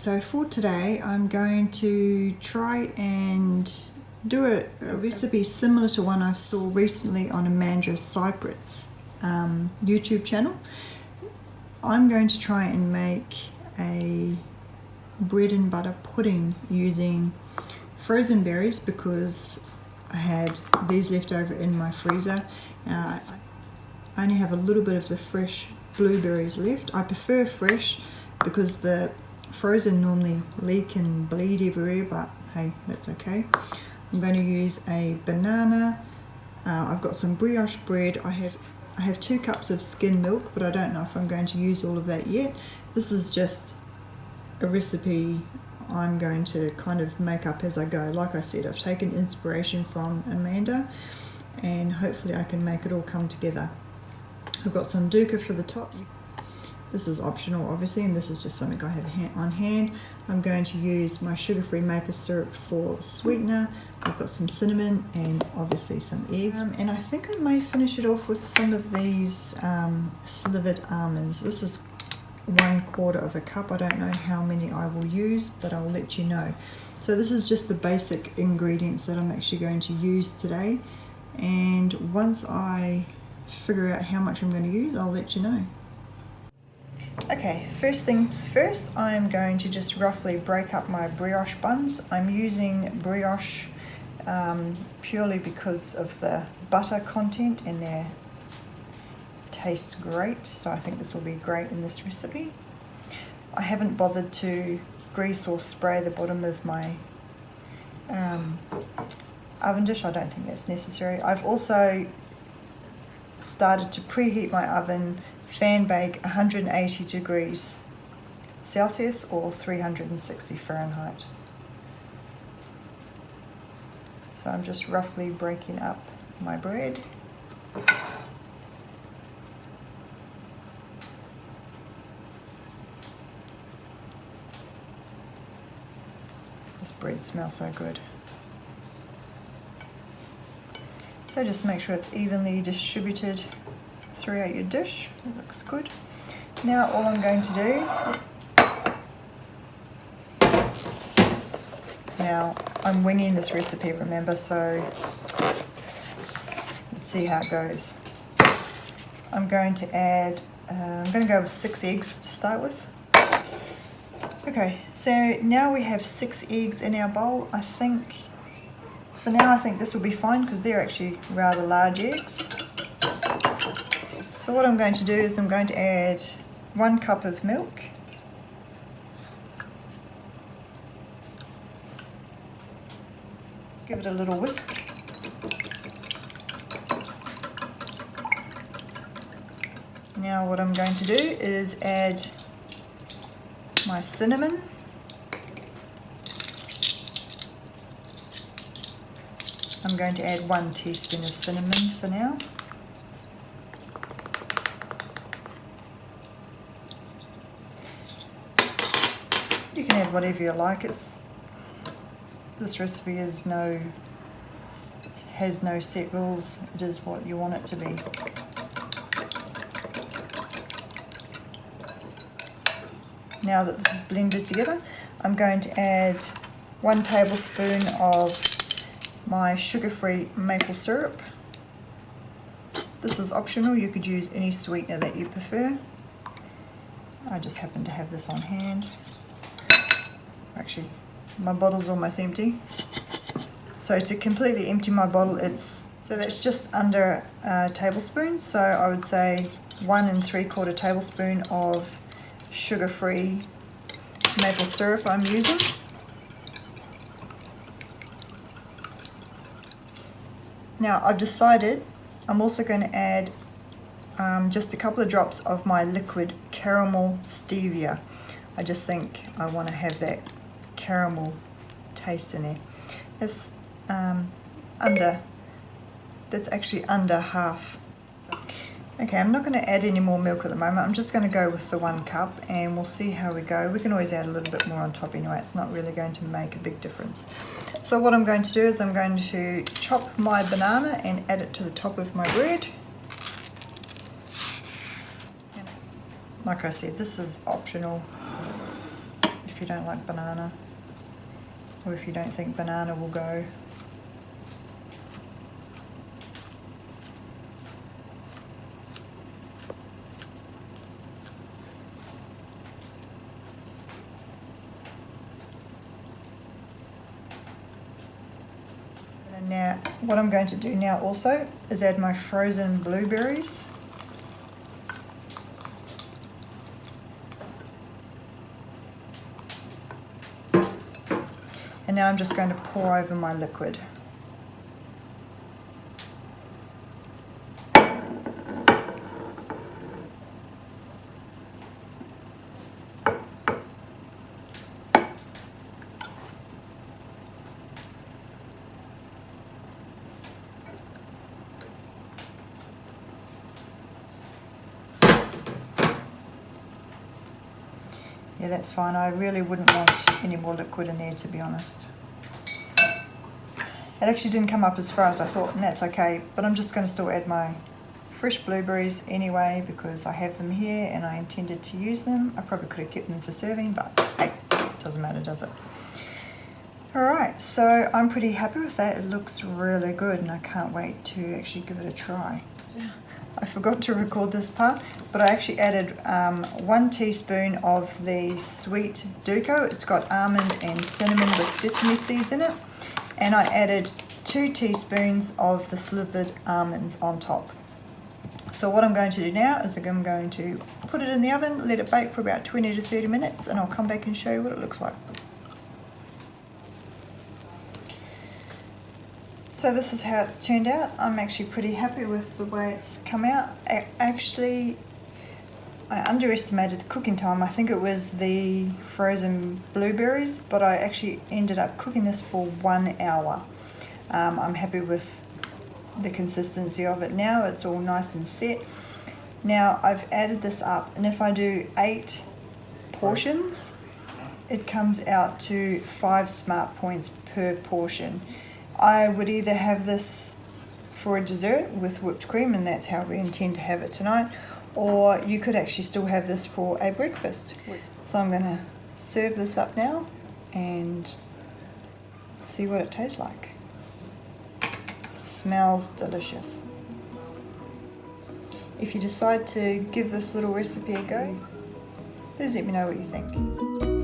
So for today I'm going to try and do a recipe similar to one I saw recently on Amanda Seipert's YouTube channel. I'm going to try and make a bread and butter pudding using frozen berries because I had these left over in my freezer. I only have a little bit of the fresh blueberries left. I prefer fresh because the frozen normally leak and bleed everywhere, but hey, that's okay. I'm going to use a banana. I've got some brioche bread. I have 2 cups of skim milk, but I don't know if I'm going to use all of that yet. This is just a recipe I'm going to kind of make up as I go. Like I said, I've taken inspiration from Amanda and hopefully I can make it all come together. I've got some Dukkah for the top. This is optional obviously, and this is just something I have on hand. I'm going to use my sugar-free maple syrup for sweetener. I've got some cinnamon and obviously some eggs. And I think I may finish it off with some of these slivered almonds. This is 1/4 of a cup. I don't know how many I will use, but I'll let you know. So this is just the basic ingredients that I'm actually going to use today. And once I figure out how much I'm going to use, I'll let you know. Okay, first things first, I'm going to just roughly break up my brioche buns. I'm using brioche purely because of the butter content and they taste great, so I think this will be great in this recipe. I haven't bothered to grease or spray the bottom of my oven dish. I don't think that's necessary. I've also started to preheat my oven, fan bake 180 degrees Celsius or 360 Fahrenheit. So I'm just roughly breaking up my bread. This bread smells so good. So just make sure it's evenly distributed throughout your dish. It looks good. Now all I'm going to do, now I'm winging this recipe, remember, so let's see how it goes. I'm going to add, I'm going to go with 6 eggs to start with. Okay, so now we have 6 eggs in our bowl. I think, for now I think this will be fine because they're actually rather large eggs. So what I'm going to do is I'm going to add 1 cup of milk. Give it a little whisk. Now what I'm going to do is add my cinnamon. I'm going to add 1 teaspoon of cinnamon for now. You can add whatever you like. This recipe has no set rules. It is what you want it to be. Now that this is blended together, I'm going to add 1 tablespoon of my sugar-free maple syrup. This is optional. You could use any sweetener that you prefer. I just happen to have this on hand. Actually, my bottle's almost empty. So to completely empty my bottle, so that's just under a tablespoon. So I would say 1 3/4 tablespoon of sugar-free maple syrup I'm using. Now I've decided I'm also going to add just a couple of drops of my liquid caramel stevia. I just think I want to have that caramel taste in there. It's that's actually under half. Okay, I'm not going to add any more milk at the moment. I'm just going to go with the 1 cup and we'll see how we go. We can always add a little bit more on top anyway. It's not really going to make a big difference. So what I'm going to do is I'm going to chop my banana and add it to the top of my bread. Like I said, this is optional. If if you don't like banana, or if you don't think banana will go. And now what I'm going to do now also is add my frozen blueberries. And now I'm just going to pour over my liquid. Yeah, that's fine. I really wouldn't want any more liquid in there, to be honest. It actually didn't come up as far as I thought, and that's okay. But I'm just going to still add my fresh blueberries anyway, because I have them here and I intended to use them. I probably could have kept them for serving, but hey, doesn't matter, does it? Alright, so I'm pretty happy with that. It looks really good and I can't wait to actually give it a try. I forgot to record this part, but I actually added 1 teaspoon of the sweet Dukkah. It's got almond and cinnamon with sesame seeds in it. And I added 2 teaspoons of the slivered almonds on top. So what I'm going to do now is I'm going to put it in the oven, let it bake for about 20 to 30 minutes, and I'll come back and show you what it looks like. So this is how it's turned out. I'm actually pretty happy with the way it's come out. I underestimated the cooking time. I think it was the frozen blueberries, but I actually ended up cooking this for 1 hour. I'm happy with the consistency of it now. It's all nice and set. Now I've added this up, and if I do 8 portions, it comes out to 5 smart points per portion. I would either have this for a dessert with whipped cream, and that's how we intend to have it tonight, or you could actually still have this for a breakfast. So I'm going to serve this up now and see what it tastes like. Smells delicious. If you decide to give this little recipe a go, please let me know what you think.